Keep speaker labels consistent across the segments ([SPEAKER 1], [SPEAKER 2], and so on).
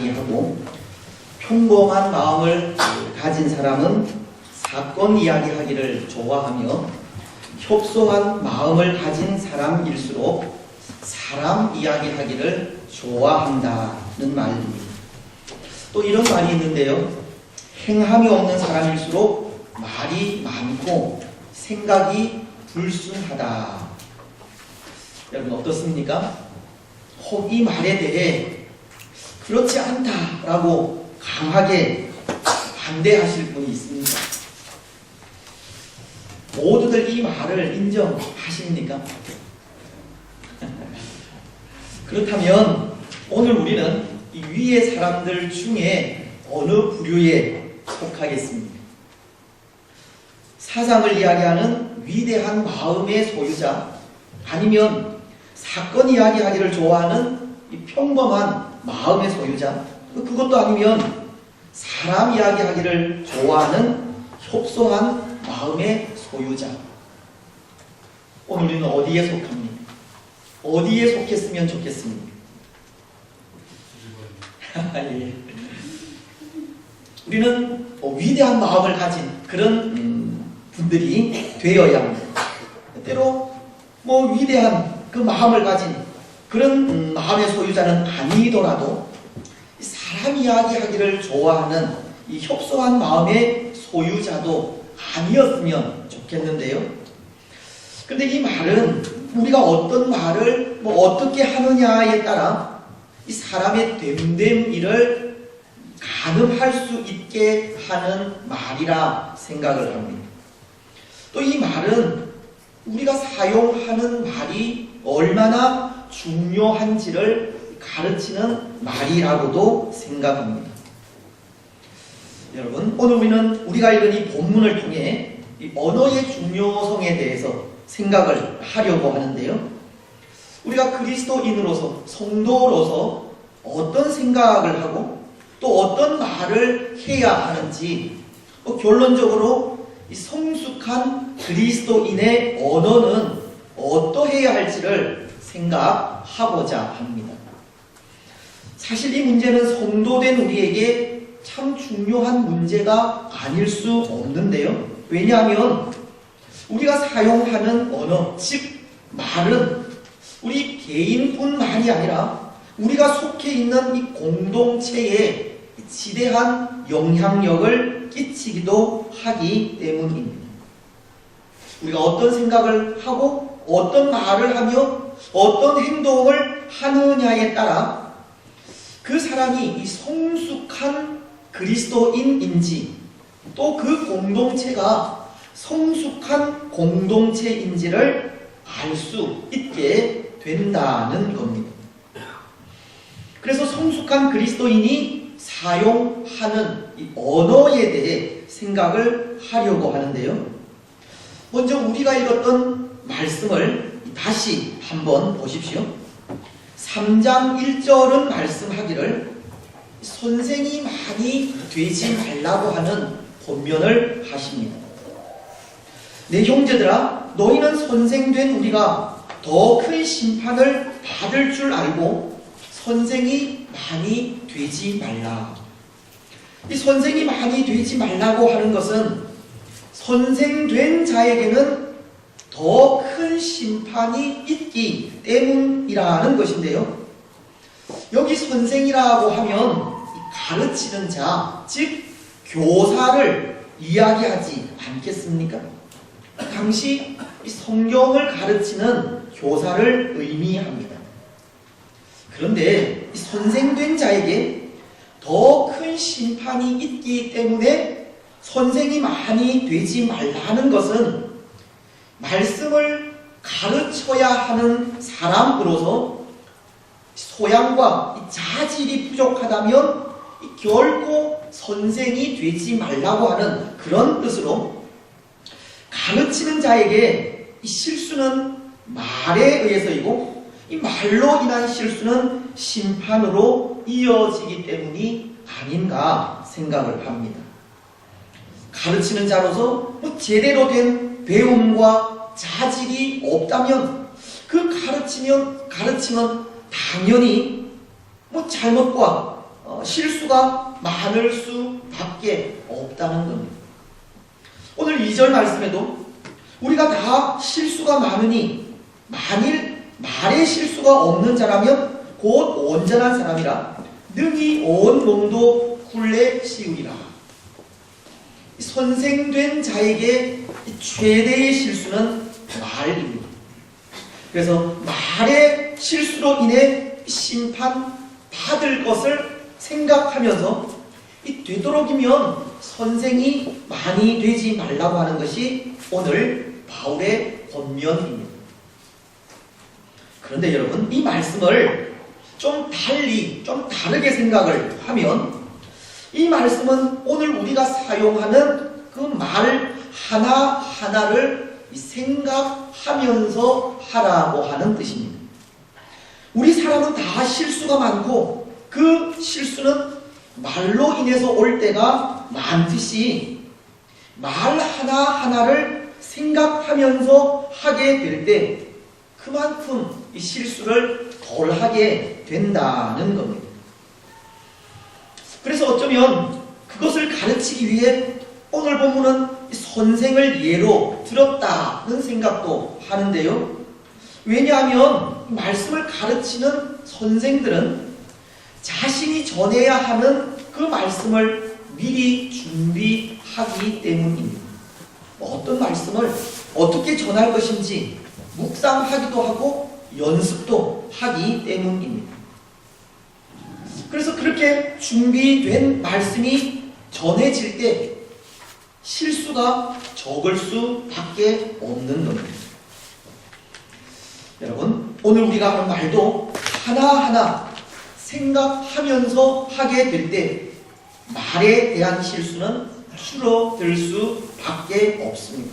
[SPEAKER 1] 이야기하고, 평범한 마음을 가진 사람은 사건 이야기하기를 좋아하며, 협소한 마음을 가진 사람일수록 사람 이야기하기를 좋아한다는 말입니다. 또 이런 말이 있는데요. 행함이 없는 사람일수록 말이 많고 생각이 불순하다. 여러분 어떻습니까? 혹 이 말에 대해 그렇지 않다라고 강하게 반대하실 분이 있습니다. 모두들 이 말을 인정하십니까? 그렇다면 오늘 우리는 이 위의 사람들 중에 어느 부류에 속하겠습니까? 사상을 이야기하는 위대한 마음의 소유자, 아니면 사건 이야기하기를 좋아하는 이 평범한 마음의 소유자, 그것도 아니면 사람 이야기하기를 좋아하는 협소한 마음의 소유자. 오늘 우리는 어디에 속합니까? 어디에 속했으면 좋겠습니까? 예. 우리는 위대한 마음을 가진 그런 분들이 되어야 합니다. 때로 위대한 그 마음을 가진 그런 마음의 소유자는 아니더라도 사람 이야기하기를 좋아하는 이 협소한 마음의 소유자도 아니었으면 좋겠는데요. 그런데 이 말은 우리가 어떤 말을 어떻게 하느냐에 따라 이 사람의 됨됨이를 가늠할 수 있게 하는 말이라 생각을 합니다. 또 이 말은 우리가 사용하는 말이 얼마나 중요한지를 가르치는 말이라고도 생각합니다. 여러분, 오늘 우리는 우리가 읽은 이 본문을 통해 이 언어의 중요성에 대해서 생각을 하려고 하는데요. 우리가 그리스도인으로서, 성도로서 어떤 생각을 하고 또 어떤 말을 해야 하는지, 결론적으로 이 성숙한 그리스도인의 언어는 어떠해야 할지를 생각하고자 합니다. 사실 이 문제는 성도된 우리에게 참 중요한 문제가 아닐 수 없는데요. 왜냐하면 우리가 사용하는 언어, 즉 말은 우리 개인뿐만이 아니라 우리가 속해 있는 이 공동체에 지대한 영향력을 끼치기도 하기 때문입니다. 우리가 어떤 생각을 하고 어떤 말을 하며 어떤 행동을 하느냐에 따라 그 사람이 이 성숙한 그리스도인인지 또 그 공동체가 성숙한 공동체인지를 알 수 있게 된다는 겁니다. 그래서 성숙한 그리스도인이 사용하는 이 언어에 대해 생각을 하려고 하는데요. 먼저 우리가 읽었던 말씀을 다시 한번 보십시오. 3장 1절은 말씀하기를 선생이 많이 되지 말라고 하는 권면을 하십니다. 내 형제들아, 너희는 선생된 우리가 더 큰 심판을 받을 줄 알고 선생이 많이 되지 말라. 이 선생이 많이 되지 말라고 하는 것은 선생된 자에게는 더 큰 심판이 있기 때문이라는 것인데요. 여기 선생이라고 하면 가르치는 자, 즉 교사를 이야기하지 않겠습니까? 당시 성경을 가르치는 교사를 의미합니다. 그런데 선생된 자에게 더 큰 심판이 있기 때문에 선생이 많이 되지 말라는 것은 말씀을 가르쳐야 하는 사람으로서 소양과 자질이 부족하다면 결코 선생이 되지 말라고 하는 그런 뜻으로 가르치는 자에게 이 실수는 말에 의해서이고 이 말로 인한 실수는 심판으로 이어지기 때문이 아닌가 생각을 합니다. 가르치는 자로서 제대로 된 배움과 자질이 없다면 그 가르침은 당연히 잘못과 실수가 많을 수밖에 없다는 겁니다. 오늘 2절 말씀에도 우리가 다 실수가 많으니 만일 말에 실수가 없는 자라면 곧 온전한 사람이라 능히 온 몸도 굴레 씌우리라. 선생된 자에게 최대의 실수는 말입니다. 그래서 말의 실수로 인해 심판받을 것을 생각하면서 되도록이면 선생이 많이 되지 말라고 하는 것이 오늘 바울의 권면입니다. 그런데 여러분, 이 말씀을 좀 달리, 좀 다르게 생각을 하면 이 말씀은 오늘 우리가 사용하는 그 말 하나하나를 생각하면서 하라고 하는 뜻입니다. 우리 사람은 다 실수가 많고 그 실수는 말로 인해서 올 때가 많듯이 말 하나하나를 생각하면서 하게 될 때 그만큼 이 실수를 덜 하게 된다는 겁니다. 그래서 어쩌면 그것을 가르치기 위해 오늘 본문은 선생을 예로 들었다는 생각도 하는데요. 왜냐하면 말씀을 가르치는 선생들은 자신이 전해야 하는 그 말씀을 미리 준비하기 때문입니다. 어떤 말씀을 어떻게 전할 것인지 묵상하기도 하고 연습도 하기 때문입니다. 그래서 그렇게 준비된 말씀이 전해질 때 실수가 적을 수밖에 없는 겁니다. 여러분, 오늘 우리가 하는 말도 하나하나 생각하면서 하게 될 때 말에 대한 실수는 줄어들 수밖에 없습니다.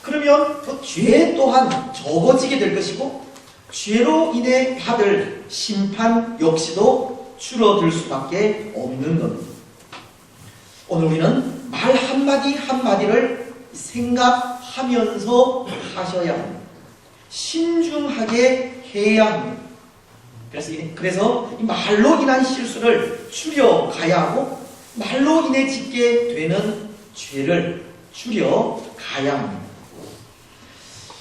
[SPEAKER 1] 그러면 그 죄 또한 적어지게 될 것이고 죄로 인해 받을 심판 역시도 줄어들 수밖에 없는 겁니다. 오늘 우리는 말 한마디 한마디를 생각하면서 하셔야 합니다. 신중하게 해야 합니다. 그래서 이 말로 인한 실수를 줄여가야 하고 말로 인해 짓게 되는 죄를 줄여가야 합니다.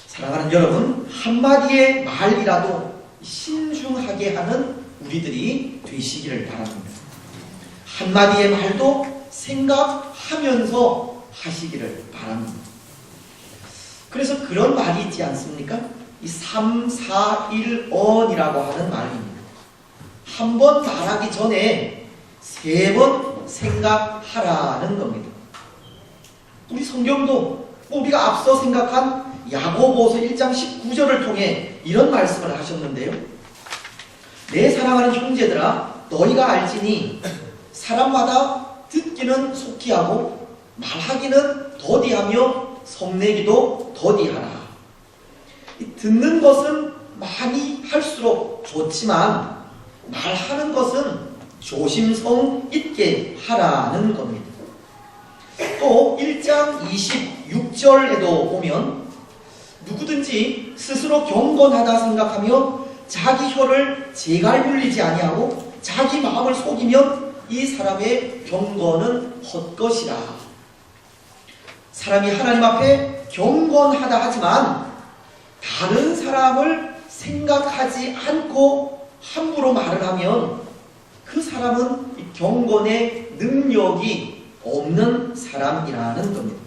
[SPEAKER 1] 사랑하는 여러분, 한마디의 말이라도 신중하게 하는 우리들이 되시기를 바랍니다. 한마디의 말도 생각하면서 하시기를 바랍니다. 그래서 그런 말이 있지 않습니까? 이 3-4-1언이라고 하는 말입니다. 한 번 말하기 전에 3번 생각하라는 겁니다. 우리 성경도 우리가 앞서 생각한 야고보서 1장 19절을 통해 이런 말씀을 하셨는데요. 내 사랑하는 형제들아, 너희가 알지니 사람마다 듣기는 속히 하고 말하기는 더디하며 성내기도 더디하라. 듣는 것은 많이 할수록 좋지만 말하는 것은 조심성 있게 하라는 겁니다. 또 1장 26절에도 보면 누구든지 스스로 경건하다 생각하며 자기 혀를 제갈 물리지 아니하고 자기 마음을 속이면 이 사람의 경건은 헛것이라. 사람이 하나님 앞에 경건하다 하지만 다른 사람을 생각하지 않고 함부로 말을 하면 그 사람은 경건의 능력이 없는 사람이라는 겁니다.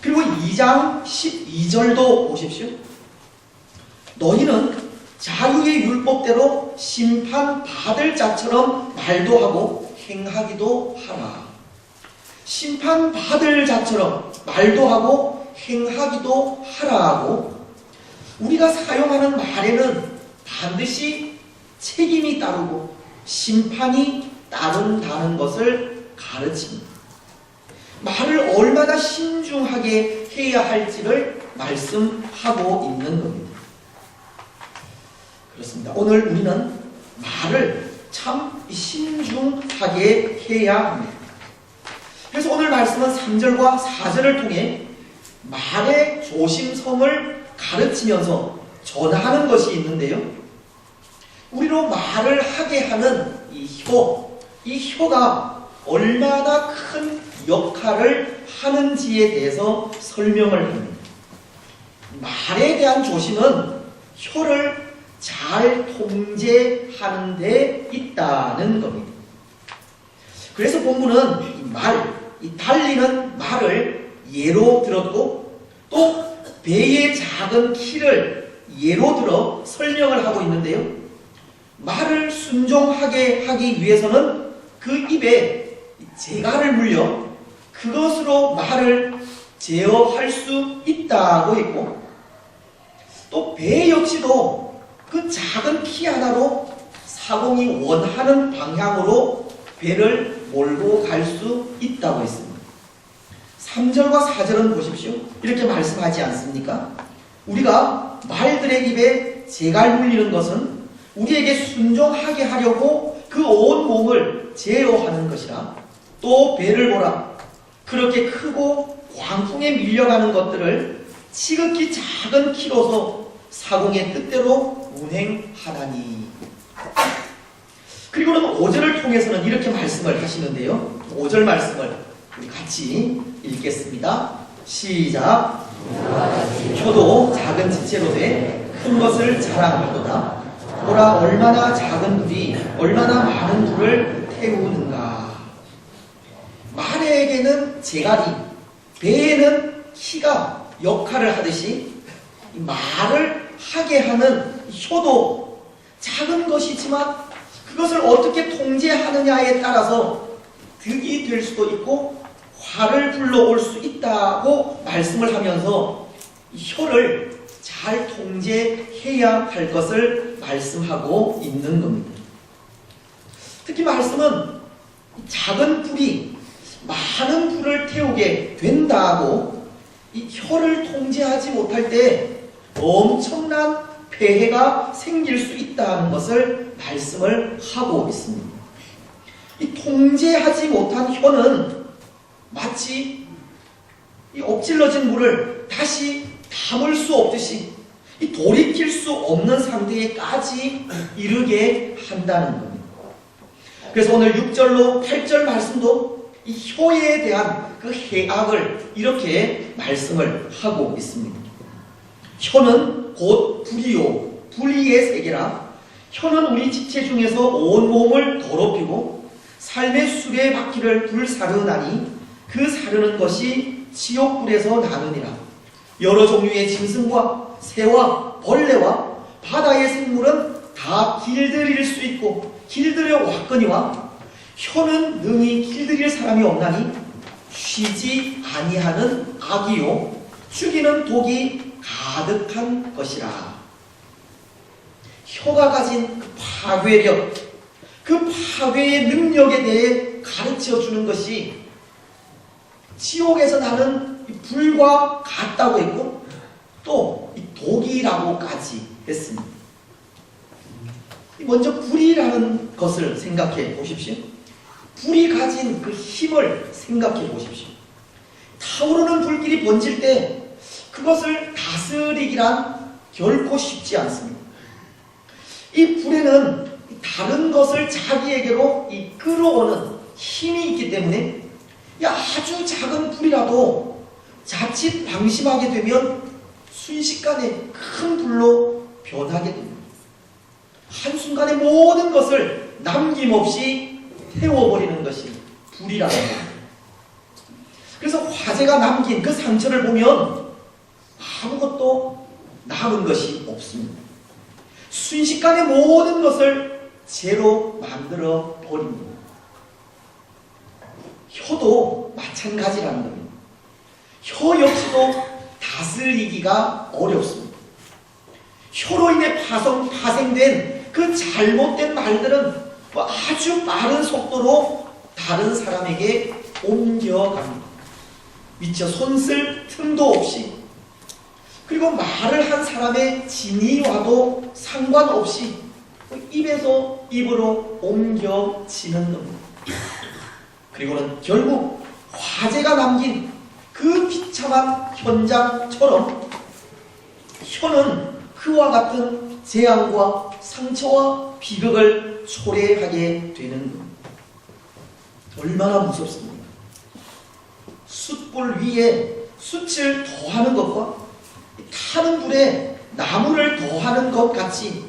[SPEAKER 1] 그리고 2장 12절도 보십시오. 너희는 자유의 율법대로 심판받을 자처럼 말도 하고 행하기도 하라. 심판받을 자처럼 말도 하고 행하기도 하라고 우리가 사용하는 말에는 반드시 책임이 따르고 심판이 따른다는 것을 가르칩니다. 말을 얼마나 신중하게 해야 할지를 말씀하고 있는 겁니다. 그렇습니다. 오늘 우리는 말을 참 신중하게 해야 합니다. 그래서 오늘 말씀은 3절과 4절을 통해 말의 조심성을 가르치면서 전하는 것이 있는데요. 우리로 말을 하게 하는 이 혀가 얼마나 큰 역할을 하는지에 대해서 설명을 합니다. 말에 대한 조심은 혀를 잘 통제하는 데 있다는 겁니다. 그래서 본문은 이 달리는 말을 예로 들었고 또 배의 작은 키를 예로 들어 설명을 하고 있는데요. 말을 순종하게 하기 위해서는 그 입에 재갈을 물려 그것으로 말을 제어할 수 있다고 했고 또 배 역시도 그 작은 키 하나로 사공이 원하는 방향으로 배를 몰고 갈 수 있다고 했습니다. 3절과 4절은 보십시오. 이렇게 말씀하지 않습니까? 우리가 말들의 입에 재갈 물리는 것은 우리에게 순종하게 하려고 그 온 몸을 제어하는 것이라. 또 배를 보라. 그렇게 크고 광풍에 밀려가는 것들을 지극히 작은 키로서 사공의 뜻대로 운행하다니. 그리고는 5절을 통해서는 이렇게 말씀을 하시는데요. 5절 말씀을 우리 같이 읽겠습니다. 시작. 혀도 작은 지체로 돼 큰 것을 자랑하도다. 보라, 얼마나 작은 불이 얼마나 많은 불을 태우는가. 말에게는 재갈이, 배에는 키가 역할을 하듯이 말을 하게 하는 혀도 작은 것이지만 그것을 어떻게 통제하느냐에 따라서 득이 될 수도 있고 화를 불러올 수 있다고 말씀을 하면서 혀를 잘 통제해야 할 것을 말씀하고 있는 겁니다. 특히 말씀은 작은 불이 많은 불을 태우게 된다고 이 혀를 통제하지 못할 때 엄청난 폐해가 생길 수 있다는 것을 말씀을 하고 있습니다. 이 통제하지 못한 혀는 마치 이 엎질러진 물을 다시 담을 수 없듯이 이 돌이킬 수 없는 상태에까지 이르게 한다는 겁니다. 그래서 오늘 6절로 8절 말씀도 이 혀에 대한 그 해악을 이렇게 말씀을 하고 있습니다. 혀는 곧 불이요, 불의의 세계라. 혀는 우리 지체 중에서 온 몸을 더럽히고 삶의 수레바퀴를 불사르나니 그 사르는 것이 지옥불에서 나느니라. 여러 종류의 짐승과 새와 벌레와 바다의 생물은 다 길들일 수 있고 길들여 왔거니와 혀는 능히 길들일 사람이 없나니 쉬지 아니하는 악이요 죽이는 독이 가득한 것이라. 혀가 가진 그 파괴력, 그 파괴의 능력에 대해 가르쳐주는 것이 지옥에서 나는 불과 같다고 했고 또 독이라고까지 했습니다. 먼저 불이라는 것을 생각해 보십시오. 불이 가진 그 힘을 생각해 보십시오. 타오르는 불길이 번질 때 그것을 다스리기란 결코 쉽지 않습니다. 이 불에는 다른 것을 자기에게로 끌어오는 힘이 있기 때문에 아주 작은 불이라도 자칫 방심하게 되면 순식간에 큰 불로 변하게 됩니다. 한순간에 모든 것을 남김없이 태워버리는 것이 불이라는 겁니다. 그래서 화재가 남긴 그 상처를 보면 아무것도 남은 것이 없습니다. 순식간에 모든 것을 재로 만들어 버립니다. 혀도 마찬가지라는 겁니다. 혀 역시도 다스리기가 어렵습니다. 혀로 인해 파생된 그 잘못된 말들은 아주 빠른 속도로 다른 사람에게 옮겨갑니다. 미처 손쓸 틈도 없이, 그리고 말을 한 사람의 진위와도 상관없이 입에서 입으로 옮겨지는 겁니다. 그리고는 결국 화재가 남긴 그 비참한 현장처럼 혀는 그와 같은 재앙과 상처와 비극을 초래하게 되는 것. 얼마나 무섭습니까? 숯불 위에 숯을 더하는 것과 타는 불에 나무를 더하는 것 같이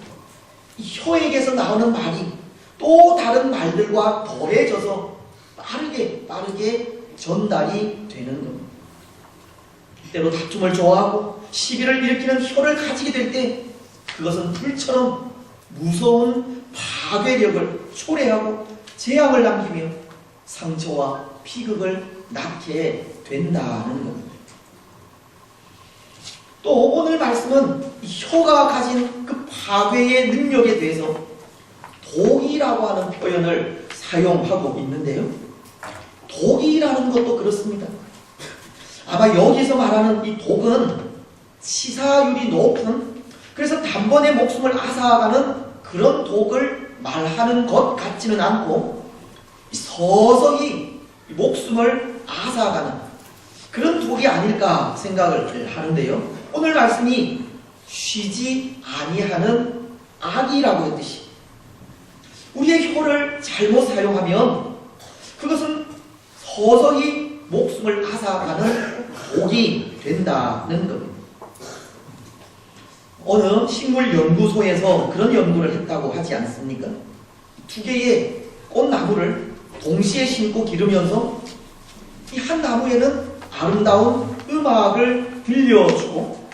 [SPEAKER 1] 이 혀에게서 나오는 말이 또 다른 말들과 더해져서 빠르게 전달이 되는 겁니다. 때로 다툼을 좋아하고 시비를 일으키는 혀를 가지게 될 때 그것은 불처럼 무서운 파괴력을 초래하고 재앙을 남기며 상처와 비극을 낳게 된다는 겁니다. 또 오늘 말씀은 이 혀가 가진 그 파괴의 능력에 대해서 독이라고 하는 표현을 사용하고 있는데요. 독이라는 것도 그렇습니다. 아마 여기서 말하는 이 독은 치사율이 높은, 그래서 단번에 목숨을 앗아가는 그런 독을 말하는 것 같지는 않고 서서히 목숨을 앗아가는 그런 독이 아닐까 생각을 하는데요. 오늘 말씀이 쉬지 아니하는 악이라고 했듯이 우리의 혀를 잘못 사용하면 그것은 서서히 목숨을 앗아가는 독이 된다는 겁니다. 어느 식물연구소에서 그런 연구를 했다고 하지 않습니까? 2개의 꽃나무를 동시에 심고 기르면서 이 한 나무에는 아름다운 음악을 들려주고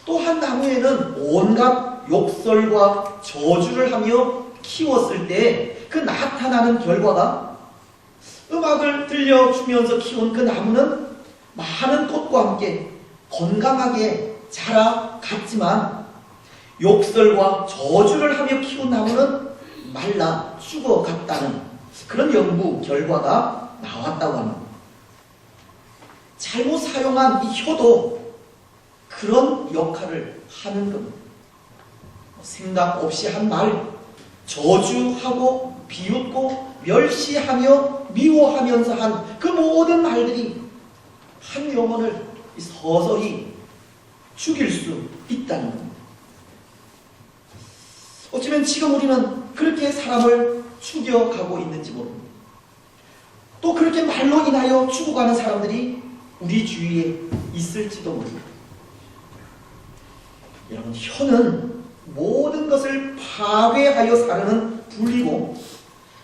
[SPEAKER 1] 또 한 나무에는 온갖 욕설과 저주를 하며 키웠을 때 그 나타나는 결과가 음악을 들려주면서 키운 그 나무는 많은 꽃과 함께 건강하게 자라갔지만 욕설과 저주를 하며 키운 나무는 말라 죽어갔다는 그런 연구 결과가 나왔다고 합니다. 잘못 사용한 이 혀도 그런 역할을 하는 겁니다. 생각 없이 한 말, 저주하고 비웃고 멸시하며 미워하면서 한 그 모든 말들이 한 영혼을 서서히 죽일 수 있다는 겁니다. 어쩌면 지금 우리는 그렇게 사람을 죽여가고 있는지 모릅니다. 또 그렇게 말로 인하여 죽어가는 사람들이 우리 주위에 있을지도 모릅니다. 여러분, 혀는 모든 것을 파괴하여 사르는 불이고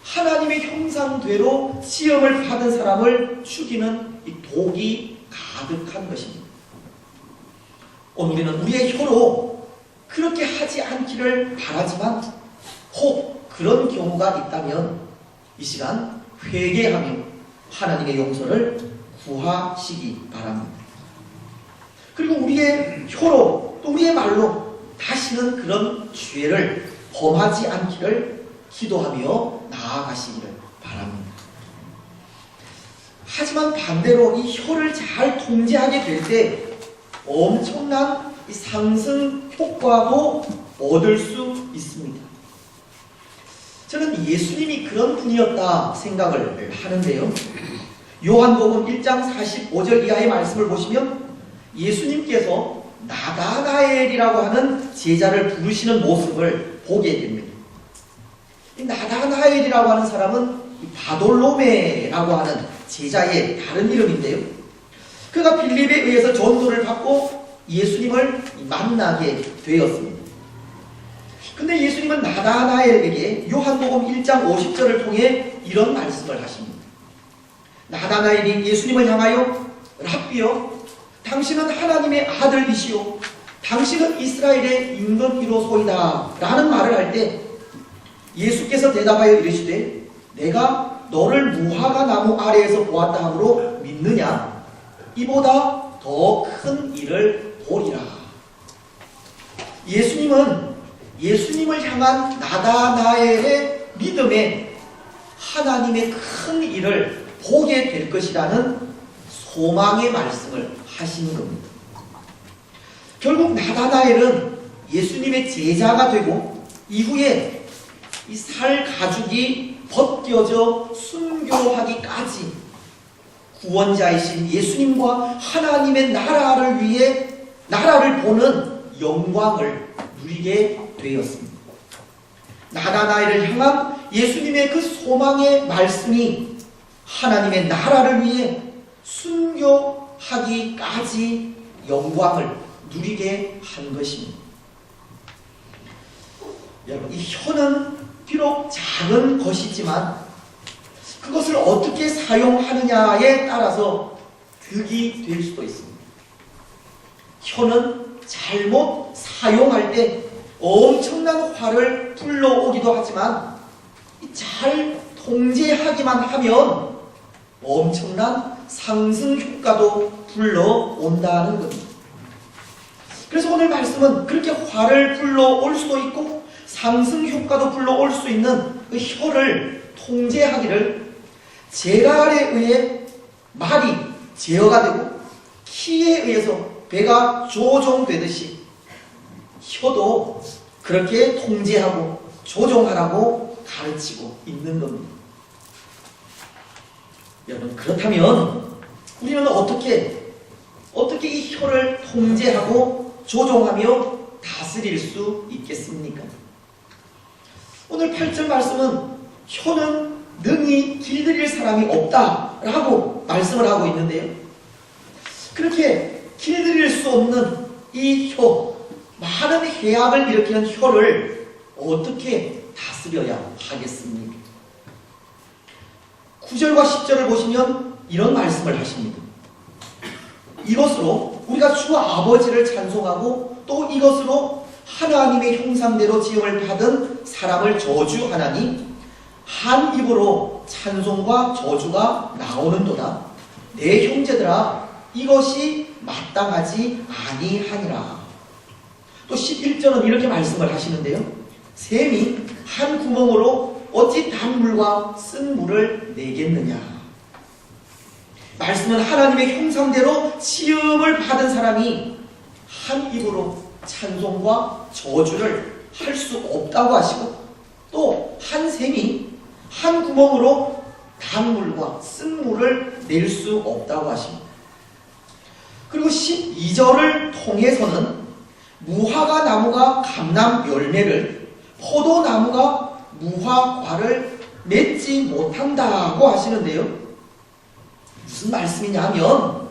[SPEAKER 1] 하나님의 형상대로 시험을 받은 사람을 죽이는 이 독이 가득한 것입니다. 오늘 우리는 우리의 혀로 그렇게 하지 않기를 바라지만 혹 그런 경우가 있다면 이 시간 회개하며 하나님의 용서를 구하시기 바랍니다. 그리고 우리의 혀로 또 우리의 말로 다시는 그런 죄를 범하지 않기를 기도하며 나아가시기를 바랍니다. 하지만 반대로 이 혀를 잘 통제하게 될 때 엄청난 이 상승 효과도 얻을 수 있습니다. 저는 예수님이 그런 분이었다 생각을 하는데요. 요한복음 1장 45절 이하의 말씀을 보시면 예수님께서 나다나엘이라고 하는 제자를 부르시는 모습을 보게 됩니다. 이 나다나엘이라고 하는 사람은 바돌로메라고 하는 제자의 다른 이름인데요. 그가 빌립에 의해서 전도를 받고 예수님을 만나게 되었습니다. 근데 예수님은 나다나엘에게 요한복음 1장 50절을 통해 이런 말씀을 하십니다. 나다나엘이 예수님을 향하여 랍비여, 당신은 하나님의 아들이시오, 당신은 이스라엘의 임금이로소이다 라는 말을 할 때 예수께서 대답하여 이르시되 내가 너를 무화과 나무 아래에서 보았다 하므로 믿느냐? 이보다 더 큰 일을 보리라. 예수님은 예수님을 향한 나다나엘의 믿음에 하나님의 큰 일을 보게 될 것이라는 소망의 말씀을 하시는 겁니다. 결국 나다나엘은 예수님의 제자가 되고 이후에 이 살 가죽이 벗겨져 순교하기까지 구원자이신 예수님과 하나님의 나라를 위해 나라를 보는 영광을 누리게 되었습니다. 나다나엘을 향한 예수님의 그 소망의 말씀이 하나님의 나라를 위해 순교하기까지 영광을 누리게 한 것입니다. 여러분, 이 혀는 비록 작은 것이지만 그것을 어떻게 사용하느냐에 따라서 득이 될 수도 있습니다. 혀는 잘못 사용할 때 엄청난 화를 불러오기도 하지만 잘 통제하기만 하면 엄청난 상승 효과도 불러온다는 겁니다. 그래서 오늘 말씀은 그렇게 화를 불러올 수도 있고 상승 효과도 불러올 수 있는 그 혀를 통제하기를 제갈에 의해 말이 제어가 되고 키에 의해서 배가 조종되듯이 혀도 그렇게 통제하고 조종하라고 가르치고 있는 겁니다. 여러분, 그렇다면 우리는 어떻게 이 혀를 통제하고 조종하며 다스릴 수 있겠습니까? 오늘 8절 말씀은 혀는 능히 길들일 사람이 없다라고 말씀을 하고 있는데요. 그렇게 길들일 수 없는 이 혀, 많은 해악을 일으키는 혀를 어떻게 다스려야 하겠습니까? 9절과 10절을 보시면 이런 말씀을 하십니다. 이것으로 우리가 주 아버지를 찬송하고 또 이것으로 하나님의 형상대로 지음을 받은 사람을 저주하나니 한 입으로 찬송과 저주가 나오는도다. 내 형제들아, 이것이 마땅하지 아니하니라. 또 11절은 이렇게 말씀을 하시는데요. 샘이 한 구멍으로 어찌 단물과 쓴 물을 내겠느냐. 말씀은 하나님의 형상대로 지음을 받은 사람이 한 입으로 찬송과 저주를 할 수 없다고 하시고 또 한 샘이 한 구멍으로 단물과 쓴 물을 낼 수 없다고 하십니다. 그리고 12절을 통해서는 무화과 나무가 감람 열매를, 포도나무가 무화과를 맺지 못한다고 하시는데요. 무슨 말씀이냐면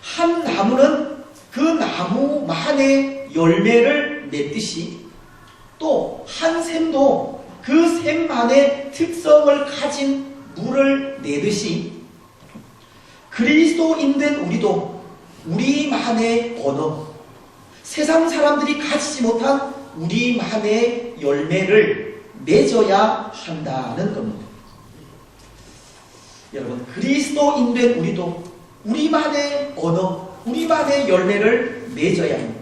[SPEAKER 1] 한 나무는 그 나무만의 열매를 맺듯이 또 한 샘도 그 샘만의 특성을 가진 물을 내듯이 그리스도인된 우리도 우리만의 언어, 세상 사람들이 가지지 못한 우리만의 열매를 맺어야 한다는 겁니다. 여러분, 그리스도인된 우리도 우리만의 언어, 우리만의 열매를 맺어야 합니다.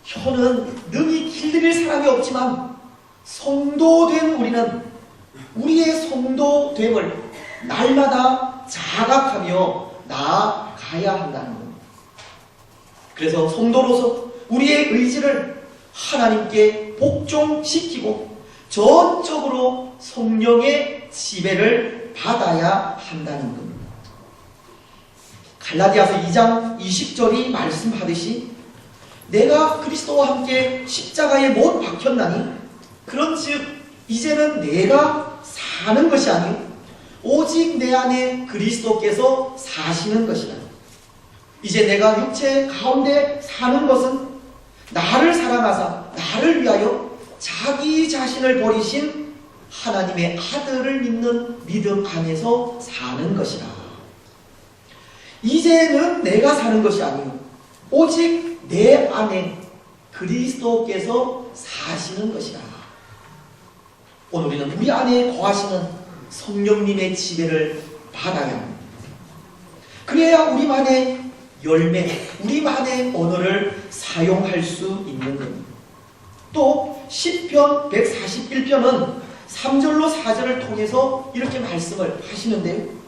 [SPEAKER 1] 혀는 능히 길들일 사람이 없지만 성도된 우리는 우리의 성도됨을 날마다 자각하며 나아가야 한다는 겁니다. 그래서 성도로서 우리의 의지를 하나님께 복종시키고 전적으로 성령의 지배를 받아야 한다는 겁니다. 갈라디아서 2장 20절이 말씀하듯이 내가 그리스도와 함께 십자가에 못 박혔나니 그런즉 이제는 내가 사는 것이 아니요 오직 내 안에 그리스도께서 사시는 것이라. 이제 내가 육체 가운데 사는 것은 나를 사랑하사 나를 위하여 자기 자신을 버리신 하나님의 아들을 믿는 믿음 안에서 사는 것이라. 이제는 내가 사는 것이 아니요 오직 내 안에 그리스도께서 사시는 것이라. 오늘 우리는 우리 안에 거하시는 성령님의 지배를 받아야 합니다. 그래야 우리만의 열매, 우리만의 언어를 사용할 수 있는 겁니다. 또 시편 141편은 3절로 4절을 통해서 이렇게 말씀을 하시는데요.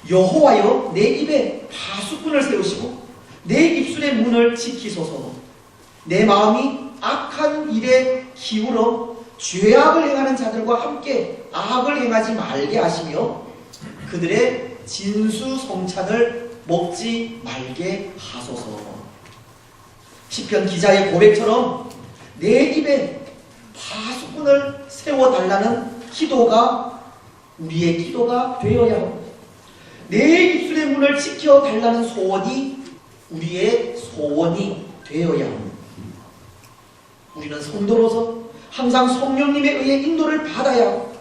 [SPEAKER 1] 여호와여 내 입에 파수꾼을 세우시고 내 입술의 문을 지키소서. 내 마음이 악한 일에 기울어 죄악을 행하는 자들과 함께 악을 행하지 말게 하시며 그들의 진수성찬을 먹지 말게 하소서. 시편 기자의 고백처럼 내 입에 파수꾼을 세워달라는 기도가 우리의 기도가 되어야 합니다. 내 입술의 문을 지켜달라는 소원이 우리의 소원이 되어야 합니다. 우리는 성도로서 항상 성령님에 의해 인도를 받아야 하고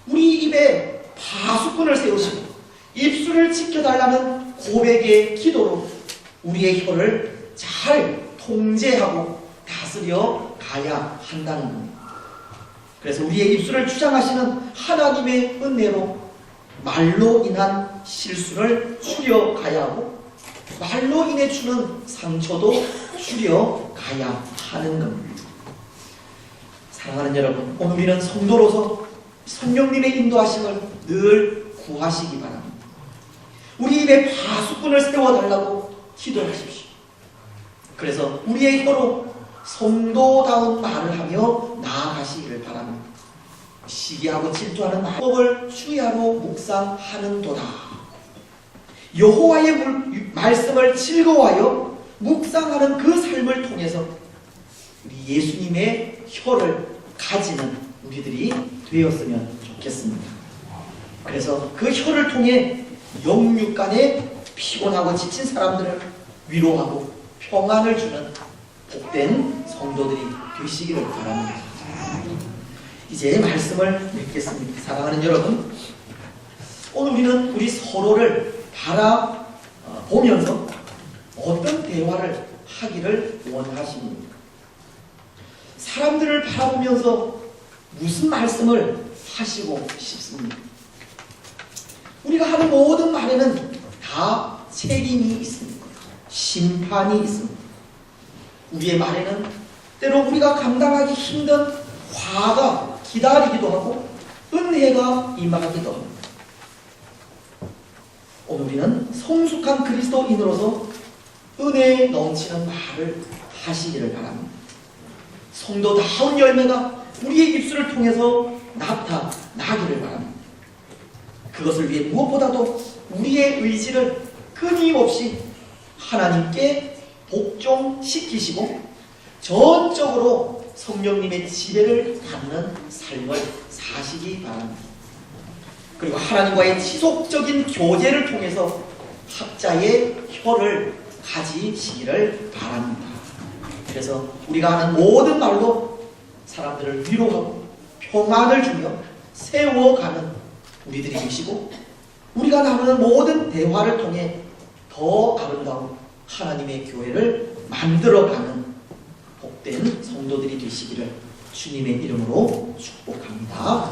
[SPEAKER 1] 우리 입에 파수꾼을 세우시고 입술을 지켜달라는 고백의 기도로 우리의 혀를 잘 통제하고 다스려 가야 한다는 겁니다. 그래서 우리의 입술을 주장하시는 하나님의 은혜로 말로 인한 실수를 줄여가야 하고 말로 인해 주는 상처도 줄여가야 하는 겁니다. 사랑하는 여러분, 오늘 우리는 성도로서 성령님의 인도하심을 늘 구하시기 바랍니다. 우리 입에 파수꾼을 세워달라고 기도하십시오. 그래서 우리의 혀로 성도다운 말을 하며 나아가시기를 바랍니다. 시기하고 질투하는 마법을 주야로 묵상하는도다. 여호와의 말씀을 즐거워하여 묵상하는 그 삶을 통해서 우리 예수님의 혀를 가지는 우리들이 되었으면 좋겠습니다. 그래서 그 혀를 통해 영육간에 피곤하고 지친 사람들을 위로하고 평안을 주는 복된 성도들이 되시기를 바랍니다. 이제 말씀을 맺겠습니다. 사랑하는 여러분, 오늘 우리는 우리 서로를 바라보면서 어떤 대화를 하기를 원하십니까? 사람들을 바라보면서 무슨 말씀을 하시고 싶습니까? 우리가 하는 모든 말에는 다 책임이 있습니다. 심판이 있습니다. 우리의 말에는 때로 우리가 감당하기 힘든 화가 기다리기도 하고 은혜가 임하기도 합니다. 오늘 우리는 성숙한 그리스도인으로서 은혜에 넘치는 말을 하시기를 바랍니다. 성도다운 열매가 우리의 입술을 통해서 나타나기를 바랍니다. 그것을 위해 무엇보다도 우리의 의지를 끊임없이 하나님께 복종시키시고 전적으로 성령님의 지배를 받는 삶을 사시기 바랍니다. 그리고 하나님과의 지속적인 교제를 통해서 학자의 혀를 가지시기를 바랍니다. 그래서 우리가 하는 모든 말로 사람들을 위로하고 평안을 주며 세워가는 우리들이 계시고 우리가 나누는 모든 대화를 통해 더 아름다운 하나님의 교회를 만들어가는 복된 성도들이 되시기를 주님의 이름으로 축복합니다.